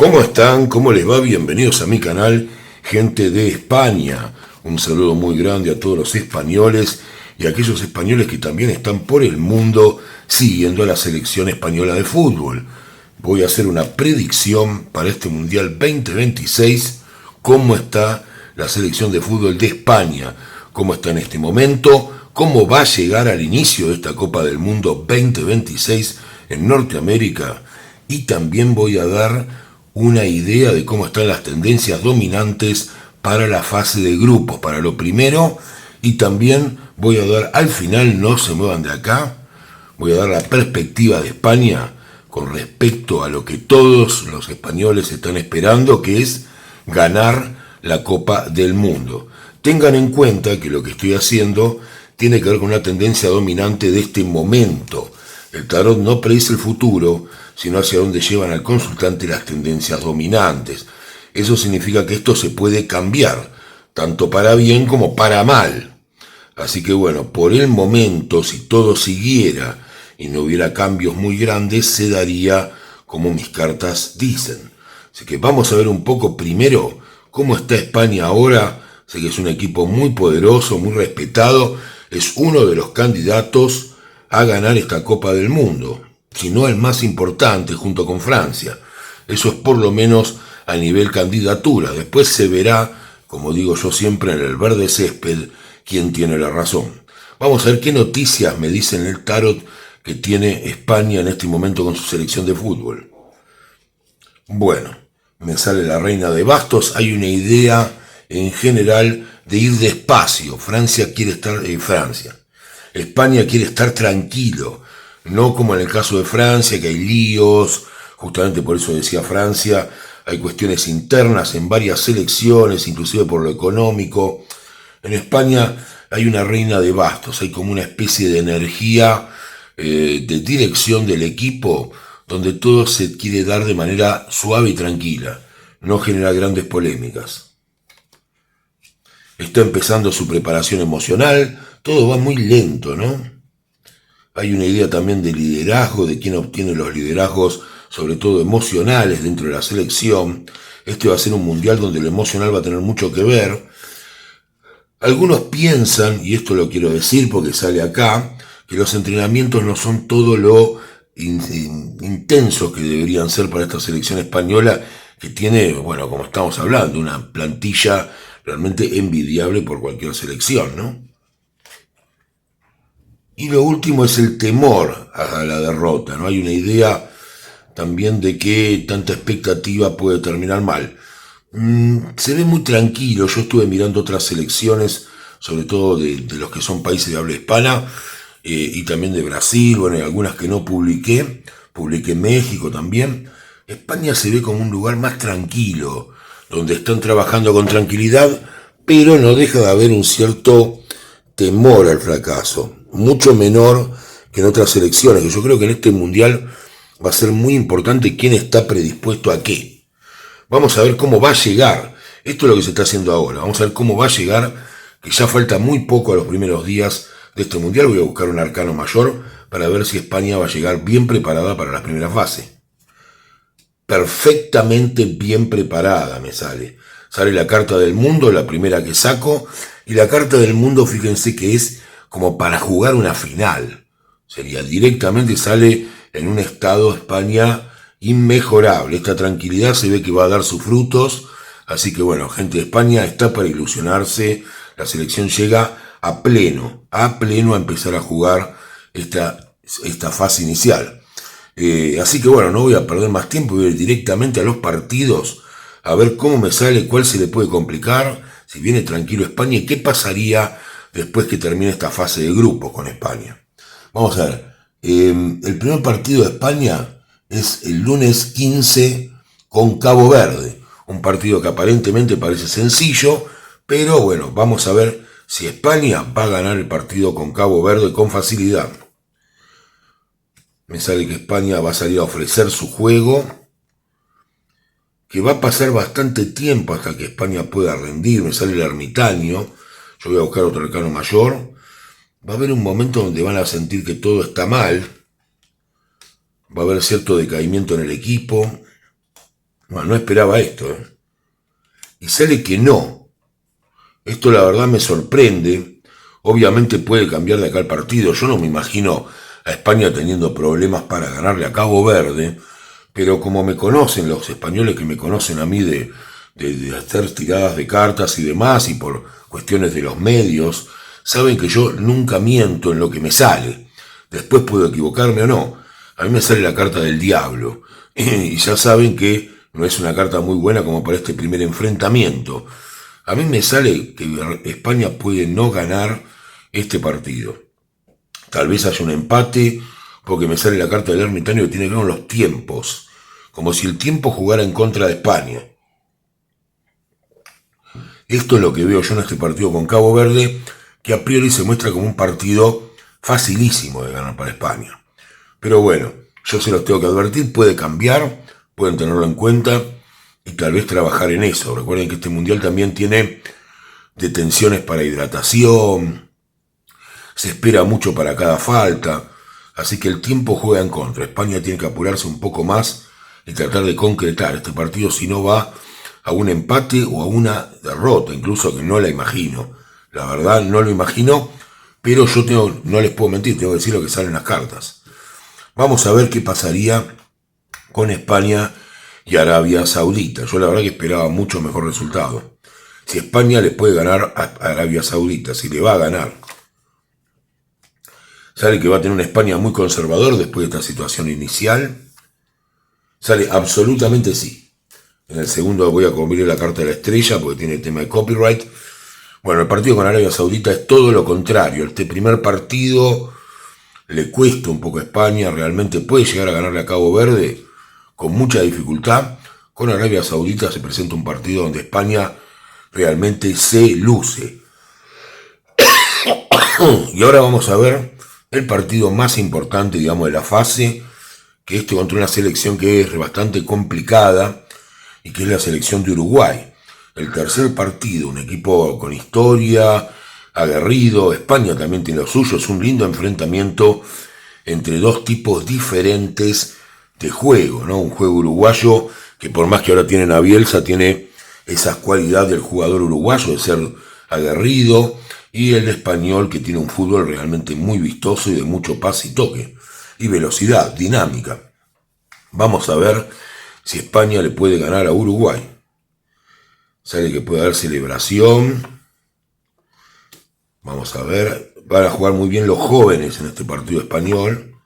¿Cómo están? ¿Cómo les va? Bienvenidos a mi canal, gente de España. Un saludo muy grande a todos los españoles y a aquellos españoles que también están por el mundo siguiendo a la selección española de fútbol. Voy a hacer una predicción para este Mundial 2026, cómo está la selección de fútbol de España, cómo está en este momento, cómo va a llegar al inicio de esta Copa del Mundo 2026 en Norteamérica, y también voy a dar una idea de cómo están las tendencias dominantes para la fase de grupos, para lo primero, y también voy a dar al final, no se muevan de acá, voy a dar la perspectiva de España con respecto a lo que todos los españoles están esperando, que es ganar la Copa del Mundo. Tengan en cuenta que lo que estoy haciendo tiene que ver con una tendencia dominante de este momento. El tarot no predice el futuro, sino hacia dónde llevan al consultante las tendencias dominantes. Eso significa que esto se puede cambiar, tanto para bien como para mal. Así que bueno, por el momento, si todo siguiera y no hubiera cambios muy grandes, se daría como mis cartas dicen. Así que vamos a ver un poco primero cómo está España ahora. Sé que es un equipo muy poderoso, muy respetado, es uno de los candidatos a ganar esta Copa del Mundo, si no el más importante junto con Francia. Eso es por lo menos a nivel candidatura. Después se verá, como digo yo siempre en el verde césped, quién tiene la razón. Vamos a ver qué noticias me dicen el tarot que tiene España en este momento con su selección de fútbol. Bueno, me sale la reina de bastos. Hay una idea en general de ir despacio. España quiere estar tranquilo, no como en el caso de Francia, que hay líos. Justamente por eso decía Francia, hay cuestiones internas en varias selecciones, inclusive por lo económico. En España hay una reina de bastos, hay como una especie de energía de dirección del equipo, donde todo se quiere dar de manera suave y tranquila, no genera grandes polémicas. Está empezando su preparación emocional, todo va muy lento, ¿no? Hay una idea también de liderazgo, de quién obtiene los liderazgos, sobre todo emocionales, dentro de la selección. Este va a ser un mundial donde lo emocional va a tener mucho que ver. Algunos piensan, y esto lo quiero decir porque sale acá, que los entrenamientos no son todo lo intensos que deberían ser para esta selección española, que tiene, bueno, como estamos hablando, una plantilla realmente envidiable por cualquier selección, ¿no? Y lo último es el temor a la derrota, ¿no? Hay una idea también de que tanta expectativa puede terminar mal. Se ve muy tranquilo. Yo estuve mirando otras selecciones, sobre todo de los que son países de habla hispana, y también de Brasil, bueno, y algunas que no publiqué México también. España se ve como un lugar más tranquilo, donde están trabajando con tranquilidad, pero no deja de haber un cierto temor al fracaso, mucho menor que en otras selecciones, que yo creo que en este mundial va a ser muy importante quién está predispuesto a qué. Vamos a ver cómo va a llegar. Esto es lo que se está haciendo ahora. Vamos a ver cómo va a llegar, que ya falta muy poco a los primeros días de este mundial. Voy a buscar un arcano mayor para ver si España va a llegar bien preparada para la primera fase. Perfectamente bien preparada me sale. Sale la carta del mundo, la primera que saco. Y la carta del mundo, fíjense que es como para jugar una final. Sería directamente, sale en un estado España inmejorable. Esta tranquilidad se ve que va a dar sus frutos. Así que bueno, gente de España está para ilusionarse. La selección llega a pleno a empezar a jugar esta fase inicial. Así que bueno, no voy a perder más tiempo, voy a ir directamente a los partidos a ver cómo me sale, cuál se le puede complicar, si viene tranquilo España y qué pasaría después que termine esta fase de grupos con España. Vamos a ver, el primer partido de España es el lunes 15 con Cabo Verde, un partido que aparentemente parece sencillo, pero bueno, vamos a ver si España va a ganar el partido con Cabo Verde con facilidad. Me sale que España va a salir a ofrecer su juego, que va a pasar bastante tiempo hasta que España pueda rendir. Me sale el ermitaño. Yo voy a buscar otro arcano mayor. Va a haber un momento donde van a sentir que todo está mal. Va a haber cierto decaimiento en el equipo. No, no esperaba esto, ¿eh? Y sale que no. Esto la verdad me sorprende. Obviamente puede cambiar de acá el partido. Yo no me imagino a España teniendo problemas para ganarle a Cabo Verde, pero como me conocen los españoles que me conocen a mí de hacer tiradas de cartas y demás, y por cuestiones de los medios, saben que yo nunca miento en lo que me sale. Después puedo equivocarme o no. A mí me sale la carta del diablo. Y ya saben que no es una carta muy buena como para este primer enfrentamiento. A mí me sale que España puede no ganar este partido. Tal vez haya un empate, porque me sale la carta del ermitaño que tiene que ver con los tiempos. Como si el tiempo jugara en contra de España. Esto es lo que veo yo en este partido con Cabo Verde, que a priori se muestra como un partido facilísimo de ganar para España. Pero bueno, yo se los tengo que advertir, puede cambiar, pueden tenerlo en cuenta y tal vez trabajar en eso. Recuerden que este mundial también tiene detenciones para hidratación, se espera mucho para cada falta, así que el tiempo juega en contra. España tiene que apurarse un poco más y tratar de concretar este partido, si no va a un empate o a una derrota, incluso que no la imagino. La verdad no lo imagino, pero yo no les puedo mentir, tengo que decir lo que sale en las cartas. Vamos a ver qué pasaría con España y Arabia Saudita. Yo la verdad que esperaba mucho mejor resultado. Si España le puede ganar a Arabia Saudita, si le va a ganar. Sale que va a tener una España muy conservador después de esta situación inicial. Sale absolutamente sí. En el segundo voy a cubrir la carta de la estrella porque tiene el tema de copyright. Bueno, el partido con Arabia Saudita es todo lo contrario. Este primer partido le cuesta un poco a España. Realmente puede llegar a ganarle a Cabo Verde con mucha dificultad. Con Arabia Saudita se presenta un partido donde España realmente se luce. Y ahora vamos a ver el partido más importante, digamos, de la fase, que este contra una selección que es bastante complicada y que es la selección de Uruguay. El tercer partido, un equipo con historia, aguerrido. España también tiene lo suyo, es un lindo enfrentamiento entre dos tipos diferentes de juego, ¿no? Un juego uruguayo que por más que ahora tienen a Bielsa, tiene esa cualidad del jugador uruguayo de ser aguerrido, y el español que tiene un fútbol realmente muy vistoso y de mucho pase y toque, y velocidad, dinámica. Vamos a ver si España le puede ganar a Uruguay. Sale que puede haber celebración. Vamos a ver, van a jugar muy bien los jóvenes en este partido español.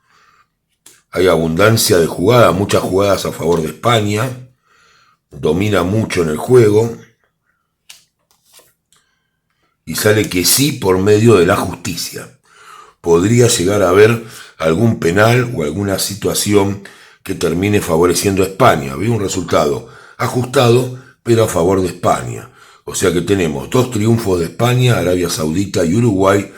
Hay abundancia de jugadas, muchas jugadas a favor de España. Domina mucho en el juego. Y sale que sí por medio de la justicia. Podría llegar a haber algún penal o alguna situación que termine favoreciendo a España. Veo un resultado ajustado, pero a favor de España. O sea que tenemos 2 triunfos de España, Arabia Saudita y Uruguay.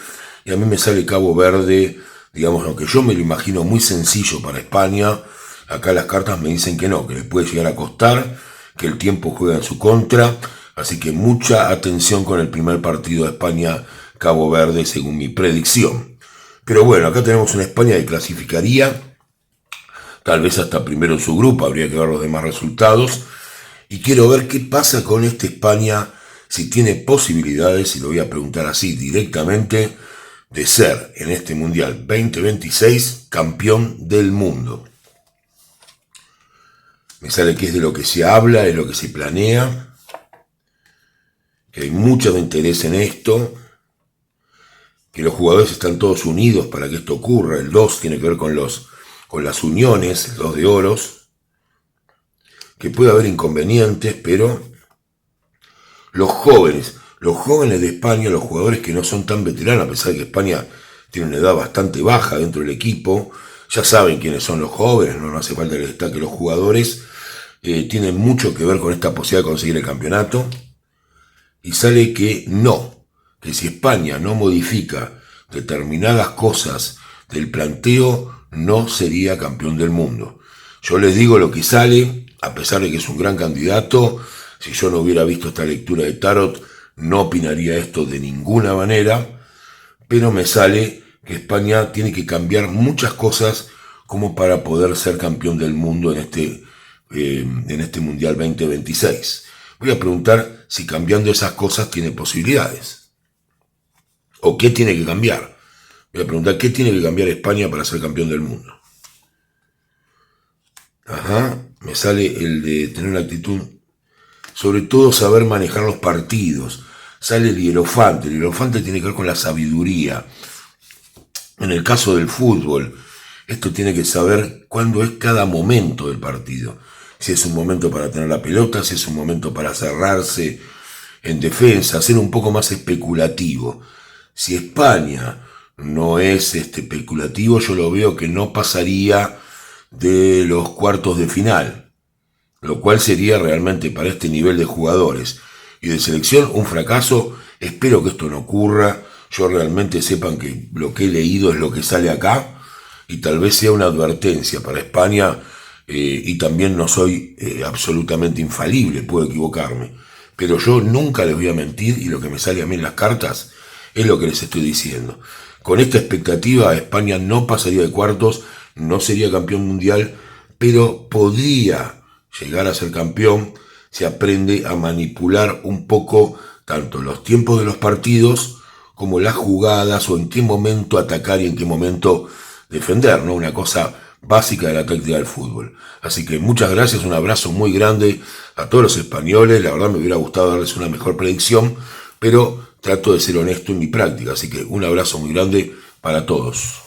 Y a mí me sale Cabo Verde, digamos, aunque yo me lo imagino muy sencillo para España. Acá las cartas me dicen que no, que les puede llegar a costar, que el tiempo juega en su contra. Así que mucha atención con el primer partido de España-Cabo Verde, según mi predicción. Pero bueno, acá tenemos una España que clasificaría, tal vez hasta primero en su grupo, habría que ver los demás resultados. Y quiero ver qué pasa con esta España, si tiene posibilidades, y lo voy a preguntar así directamente, de ser en este Mundial 2026 campeón del mundo. Me sale que es de lo que se habla, es lo que se planea, que hay mucho interés en esto, que los jugadores están todos unidos para que esto ocurra. El 2 tiene que ver con las uniones, el 2 de oros, que puede haber inconvenientes, pero los jóvenes de España, los jugadores que no son tan veteranos, a pesar de que España tiene una edad bastante baja dentro del equipo, ya saben quiénes son los jóvenes, no hace falta que les destaque los jugadores, tienen mucho que ver con esta posibilidad de conseguir el campeonato. Y sale que no, que si España no modifica determinadas cosas del planteo, no sería campeón del mundo. Yo les digo lo que sale, a pesar de que es un gran candidato. Si yo no hubiera visto esta lectura de Tarot, no opinaría esto de ninguna manera, pero me sale que España tiene que cambiar muchas cosas como para poder ser campeón del mundo en este en este Mundial 2026. Voy a preguntar si cambiando esas cosas tiene posibilidades. ¿O qué tiene que cambiar? Voy a preguntar qué tiene que cambiar España para ser campeón del mundo. Ajá, me sale el de tener una actitud, sobre todo saber manejar los partidos. Sale el hierofante tiene que ver con la sabiduría. En el caso del fútbol, esto tiene que saber cuándo es cada momento del partido. Si es un momento para tener la pelota, si es un momento para cerrarse en defensa, ser un poco más especulativo. Si España no es especulativo, yo lo veo que no pasaría de los cuartos de final, lo cual sería realmente para este nivel de jugadores y de selección un fracaso. Espero que esto no ocurra. Yo realmente sepan que lo que he leído es lo que sale acá y tal vez sea una advertencia para España, y también no soy absolutamente infalible, puedo equivocarme, pero yo nunca les voy a mentir y lo que me sale a mí en las cartas es lo que les estoy diciendo. Con esta expectativa España no pasaría de cuartos, no sería campeón mundial, pero podría llegar a ser campeón si aprende a manipular un poco tanto los tiempos de los partidos como las jugadas, o en qué momento atacar y en qué momento defender, ¿no? Una cosa básica de la táctica del fútbol. Así que muchas gracias, un abrazo muy grande a todos los españoles. La verdad me hubiera gustado darles una mejor predicción, pero trato de ser honesto en mi práctica. Así que un abrazo muy grande para todos.